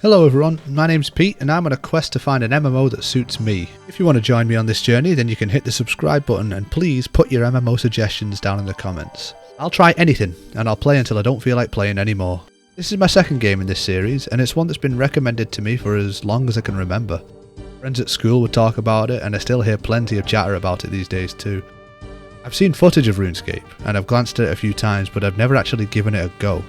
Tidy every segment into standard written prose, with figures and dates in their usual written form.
Hello everyone, my name's Pete and I'm on a quest to find an MMO that suits me. If you want to join me on this journey, then you can hit the subscribe button and please put your MMO suggestions down in the comments. I'll try anything and I'll play until I don't feel like playing anymore. This is my second game in this series and it's one that's been recommended to me for as long as I can remember. Friends at school would talk about it and I still hear plenty of chatter about it these days too. I've seen footage of RuneScape and I've glanced at it a few times but I've never actually given it a go.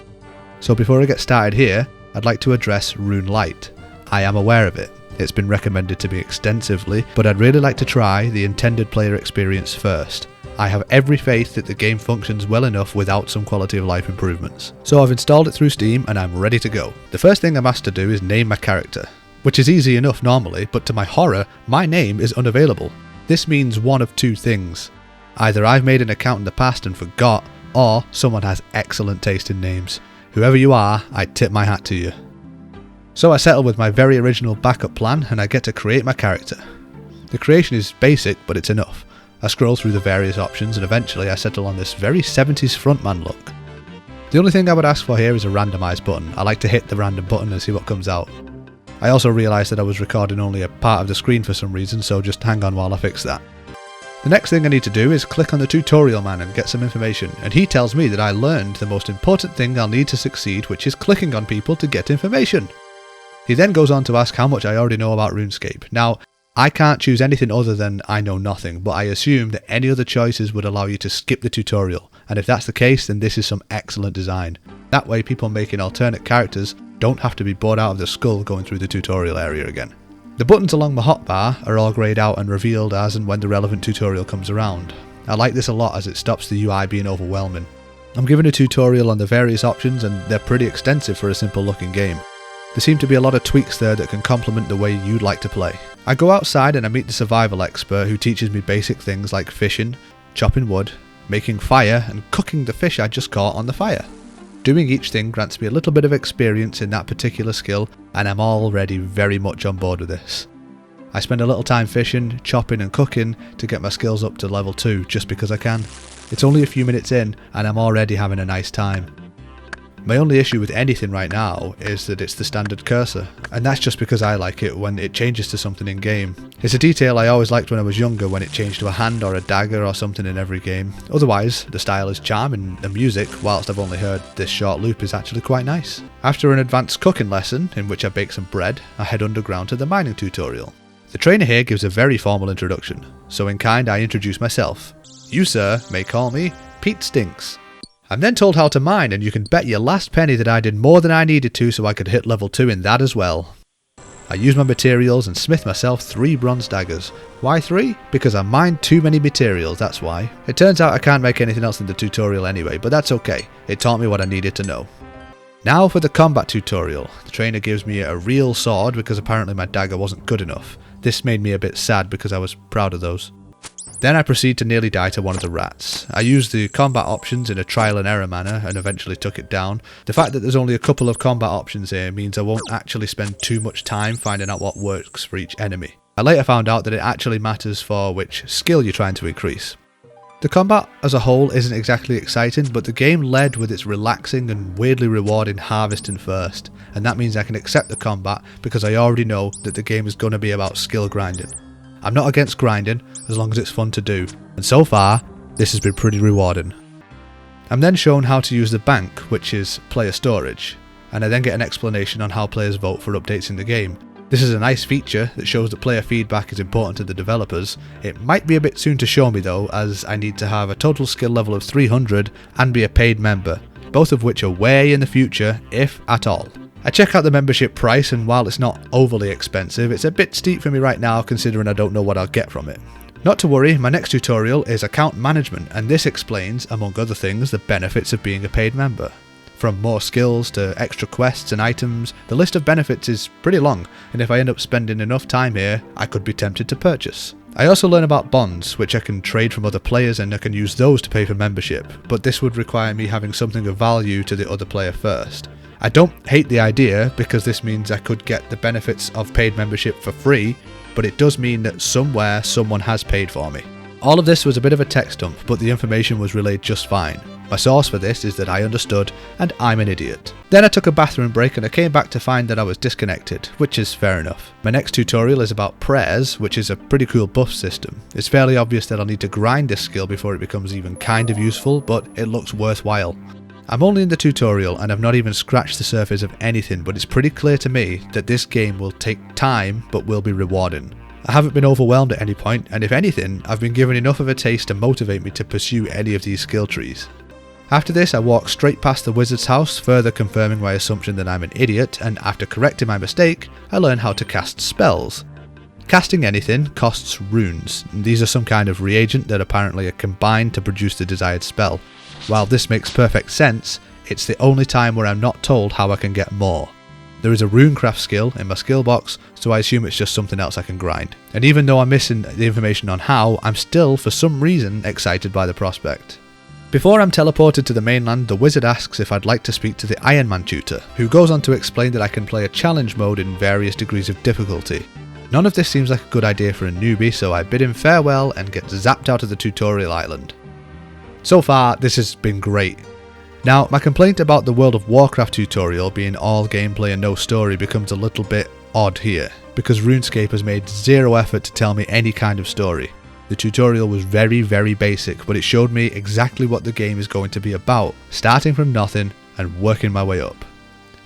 So before I get started here, I'd like to address RuneLite. I am aware of it. It's been recommended to me extensively, but I'd really like to try the intended player experience first. I have every faith that the game functions well enough without some quality of life improvements. So I've installed it through Steam and I'm ready to go. The first thing I'm asked to do is name my character, which is easy enough normally, but to my horror, my name is unavailable. This means one of two things. Either I've made an account in the past and forgot, or someone has excellent taste in names. Whoever you are, I tip my hat to you. So I settle with my very original backup plan and I get to create my character. The creation is basic, but it's enough. I scroll through the various options and eventually I settle on this very 70s frontman look. The only thing I would ask for here is a randomize button. I like to hit the random button and see what comes out. I also realised that I was recording only a part of the screen for some reason, so just hang on while I fix that. The next thing I need to do is click on the tutorial man and get some information, and he tells me that I learned the most important thing I'll need to succeed, which is clicking on people to get information. He then goes on to ask how much I already know about RuneScape. Now, I can't choose anything other than I know nothing, but I assume that any other choices would allow you to skip the tutorial, and if that's the case then this is some excellent design. That way people making alternate characters don't have to be bored out of their skull going through the tutorial area again. The buttons along the hotbar are all greyed out and revealed as and when the relevant tutorial comes around. I like this a lot as it stops the UI being overwhelming. I'm given a tutorial on the various options and they're pretty extensive for a simple looking game. There seem to be a lot of tweaks there that can complement the way you'd like to play. I go outside and I meet the survival expert who teaches me basic things like fishing, chopping wood, making fire and cooking the fish I just caught on the fire. Doing each thing grants me a little bit of experience in that particular skill and I'm already very much on board with this. I spend a little time fishing, chopping and cooking to get my skills up to level 2 just because I can. It's only a few minutes in and I'm already having a nice time. My only issue with anything right now is that it's the standard cursor, and that's just because I like it when it changes to something in game. It's a detail I always liked when I was younger when it changed to a hand or a dagger or something in every game. Otherwise, the style is charming, the music, whilst I've only heard this short loop, is actually quite nice. After an advanced cooking lesson, in which I bake some bread, I head underground to the mining tutorial. The trainer here gives a very formal introduction, so in kind I introduce myself. You sir may call me Pete Stinks. I'm then told how to mine and you can bet your last penny that I did more than I needed to so I could hit level 2 in that as well. I use my materials and smith myself 3 bronze daggers. Why 3? Because I mined too many materials, that's why. It turns out I can't make anything else in the tutorial anyway, but that's okay. It taught me what I needed to know. Now for the combat tutorial. The trainer gives me a real sword because apparently my dagger wasn't good enough. This made me a bit sad because I was proud of those. Then I proceed to nearly die to one of the rats. I used the combat options in a trial and error manner and eventually took it down. The fact that there's only a couple of combat options here means I won't actually spend too much time finding out what works for each enemy. I later found out that it actually matters for which skill you're trying to increase. The combat as a whole isn't exactly exciting, but the game led with its relaxing and weirdly rewarding harvesting first, and that means I can accept the combat because I already know that the game is going to be about skill grinding. I'm not against grinding, as long as it's fun to do, and so far, this has been pretty rewarding. I'm then shown how to use the bank, which is player storage, and I then get an explanation on how players vote for updates in the game. This is a nice feature that shows that player feedback is important to the developers. It might be a bit soon to show me though, as I need to have a total skill level of 300 and be a paid member, both of which are way in the future, if at all. I check out the membership price and while it's not overly expensive, it's a bit steep for me right now considering I don't know what I'll get from it. Not to worry, my next tutorial is account management and this explains, among other things, the benefits of being a paid member. From more skills to extra quests and items, the list of benefits is pretty long and if I end up spending enough time here, I could be tempted to purchase. I also learn about bonds, which I can trade from other players and I can use those to pay for membership, but this would require me having something of value to the other player first. I don't hate the idea because this means I could get the benefits of paid membership for free, but it does mean that somewhere someone has paid for me. All of this was a bit of a text dump, but the information was relayed just fine. My source for this is that I understood, and I'm an idiot. Then I took a bathroom break and I came back to find that I was disconnected, which is fair enough. My next tutorial is about prayers, which is a pretty cool buff system. It's fairly obvious that I'll need to grind this skill before it becomes even kind of useful, but it looks worthwhile. I'm only in the tutorial and I've not even scratched the surface of anything, but it's pretty clear to me that this game will take time but will be rewarding. I haven't been overwhelmed at any point, and if anything, I've been given enough of a taste to motivate me to pursue any of these skill trees. After this, I walked straight past the wizard's house, further confirming my assumption that I'm an idiot, and after correcting my mistake, I learned how to cast spells. Casting anything costs runes, and these are some kind of reagent that apparently are combined to produce the desired spell. While this makes perfect sense, it's the only time where I'm not told how I can get more. There is a runecraft skill in my skill box, so I assume it's just something else I can grind. And even though I'm missing the information on how, I'm still, for some reason, excited by the prospect. Before I'm teleported to the mainland, the wizard asks if I'd like to speak to the Iron Man tutor, who goes on to explain that I can play a challenge mode in various degrees of difficulty. None of this seems like a good idea for a newbie, so I bid him farewell and get zapped out of the tutorial island. So far, this has been great. Now, my complaint about the World of Warcraft tutorial being all gameplay and no story becomes a little bit odd here, because RuneScape has made zero effort to tell me any kind of story. The tutorial was very basic, but it showed me exactly what the game is going to be about, starting from nothing and working my way up.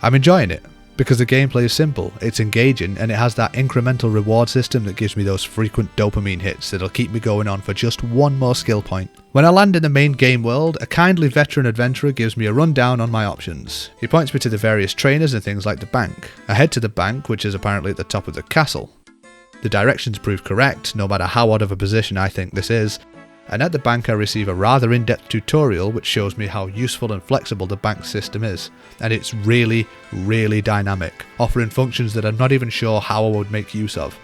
I'm enjoying it, because the gameplay is simple, it's engaging, and it has that incremental reward system that gives me those frequent dopamine hits that'll keep me going on for just one more skill point. When I land in the main game world, a kindly veteran adventurer gives me a rundown on my options. He points me to the various trainers and things like the bank. I head to the bank, which is apparently at the top of the castle. The directions prove correct, no matter how odd of a position I think this is, and at the bank I receive a rather in-depth tutorial which shows me how useful and flexible the bank system is, and it's really dynamic, offering functions that I'm not even sure how I would make use of.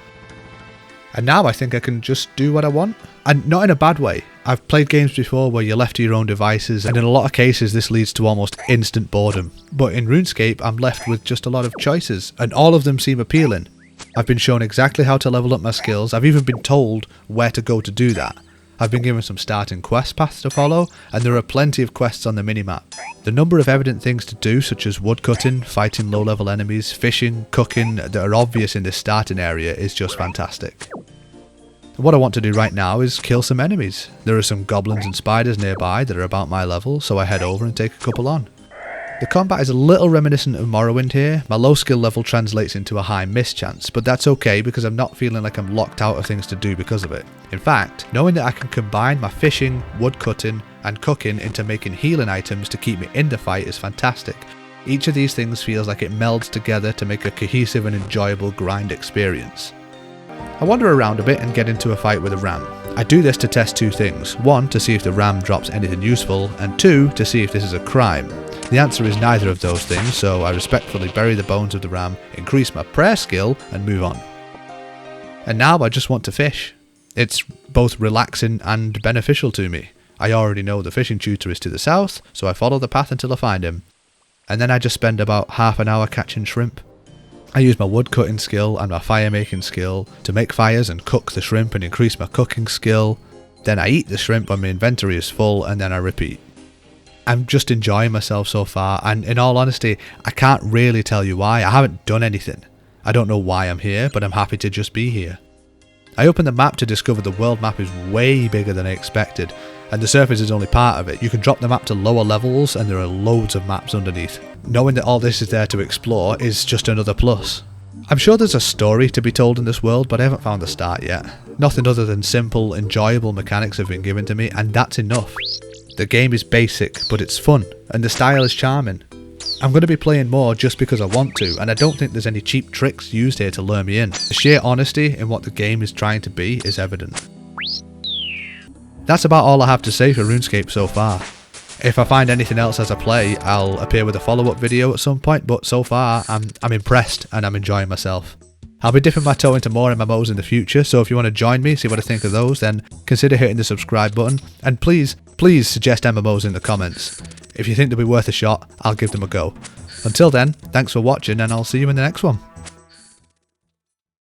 And now I think I can just do what I want, and not in a bad way. I've played games before where you're left to your own devices, and in a lot of cases this leads to almost instant boredom, but in RuneScape I'm left with just a lot of choices, and all of them seem appealing. I've been shown exactly how to level up my skills, I've even been told where to go to do that. I've been given some starting quest paths to follow, and there are plenty of quests on the minimap. The number of evident things to do, such as woodcutting, fighting low level enemies, fishing, cooking, that are obvious in this starting area is just fantastic. What I want to do right now is kill some enemies. There are some goblins and spiders nearby that are about my level, so I head over and take a couple on. The combat is a little reminiscent of Morrowind here. My low skill level translates into a high miss chance, but that's okay because I'm not feeling like I'm locked out of things to do because of it. In fact, knowing that I can combine my fishing, woodcutting and cooking into making healing items to keep me in the fight is fantastic. Each of these things feels like it melds together to make a cohesive and enjoyable grind experience. I wander around a bit and get into a fight with a ram. I do this to test two things. One, to see if the ram drops anything useful, and two, to see if this is a crime. The answer is neither of those things, so I respectfully bury the bones of the ram, increase my prayer skill, and move on. And now I just want to fish. It's both relaxing and beneficial to me. I already know the fishing tutor is to the south, so I follow the path until I find him. And then I just spend about half an hour catching shrimp. I use my wood cutting skill and my fire making skill to make fires and cook the shrimp and increase my cooking skill. Then I eat the shrimp when my inventory is full, and then I repeat. I'm just enjoying myself so far, and in all honesty, I can't really tell you why. I haven't done anything. I don't know why I'm here, but I'm happy to just be here. I opened the map to discover the world map is way bigger than I expected, and the surface is only part of it. You can drop the map to lower levels and there are loads of maps underneath. Knowing that all this is there to explore is just another plus. I'm sure there's a story to be told in this world, but I haven't found the start yet. Nothing other than simple, enjoyable mechanics have been given to me, and that's enough. The game is basic, but it's fun, and the style is charming. I'm going to be playing more just because I want to, and I don't think there's any cheap tricks used here to lure me in. The sheer honesty in what the game is trying to be is evident. That's about all I have to say for RuneScape so far. If I find anything else as I play, I'll appear with a follow-up video at some point, but so far I'm impressed and I'm enjoying myself. I'll be dipping my toe into more MMOs in the future, so if you want to join me, see what I think of those, then consider hitting the subscribe button, and please suggest MMOs in the comments. If you think they'll be worth a shot, I'll give them a go. Until then, thanks for watching, and I'll see you in the next one.